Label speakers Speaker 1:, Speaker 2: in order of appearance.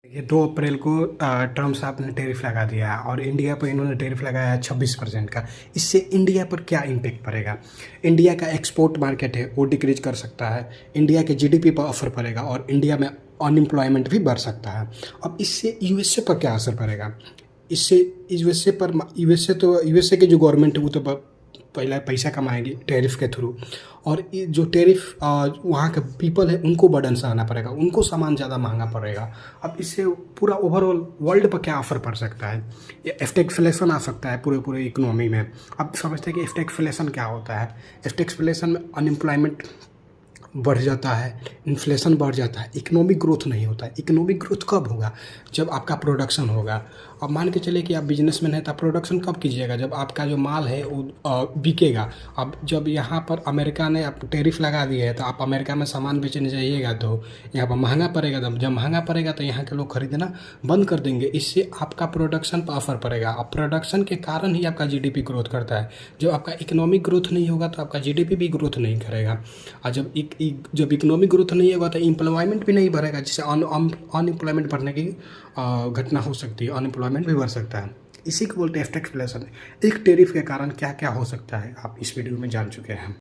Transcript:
Speaker 1: ये 2 अप्रैल को ट्रम्प साहब ने टैरिफ लगा दिया है और इंडिया पर इन्होंने टैरिफ लगाया है 26% का। इससे इंडिया पर क्या इम्पैक्ट पड़ेगा? इंडिया का एक्सपोर्ट मार्केट है वो डिक्रीज कर सकता है, इंडिया के जीडीपी पर असर पड़ेगा और इंडिया में अनएम्प्लॉयमेंट भी बढ़ सकता है। अब इससे यूएसए पर क्या असर पड़ेगा? इससे यूएसए की जो गवर्नमेंट है वो तो पहला पैसा कमाएगी टैरिफ के थ्रू, और ये जो टैरिफ वहाँ के पीपल है उनको बर्डन सहना पड़ेगा, उनको सामान ज़्यादा महंगा पड़ेगा। अब इससे पूरा ओवरऑल वर्ल्ड पर क्या असर पड़ सकता है? ये स्टैगफ्लेशन आ सकता है पूरे इकोनॉमी में। अब समझते हैं कि स्टैगफ्लेशन क्या होता है। स्टैगफ्लेशन में अनएम्प्लॉयमेंट बढ़ जाता है, इन्फ्लेशन बढ़ जाता है, इकोनॉमिक ग्रोथ नहीं होता है। इकोनॉमिक ग्रोथ कब होगा? जब आपका प्रोडक्शन होगा। अब मान के चलिए कि आप बिजनेसमैन हैं तो आप प्रोडक्शन कब कीजिएगा? जब आपका जो माल है वो बिकेगा। अब जब यहाँ पर अमेरिका ने आप टैरिफ लगा दिए है तो आप अमेरिका में सामान बेचने जाइएगा तो यहाँ पर महंगा पड़ेगा। जब महंगा पड़ेगा तो यहाँ के लोग खरीदना बंद कर देंगे। इससे आपका प्रोडक्शन पर असर पड़ेगा। अब प्रोडक्शन के कारण ही आपका जीडीपी ग्रोथ करता है। जब आपका इकोनॉमिक ग्रोथ नहीं होगा तो आपका जीडीपी भी ग्रोथ नहीं करेगा। और जब इकोनॉमिक ग्रोथ नहीं होगा तो एम्प्लॉयमेंट भी नहीं बढ़ेगा, जिससे अनएम्प्लॉयमेंट बढ़ने की घटना हो सकती है, अनएम्प्लॉयमेंट भी बढ़ सकता है। इसी को बोलते हैं स्टैगफ्लेशन। एक टैरिफ के कारण क्या क्या हो सकता है आप इस वीडियो में जान चुके हैं।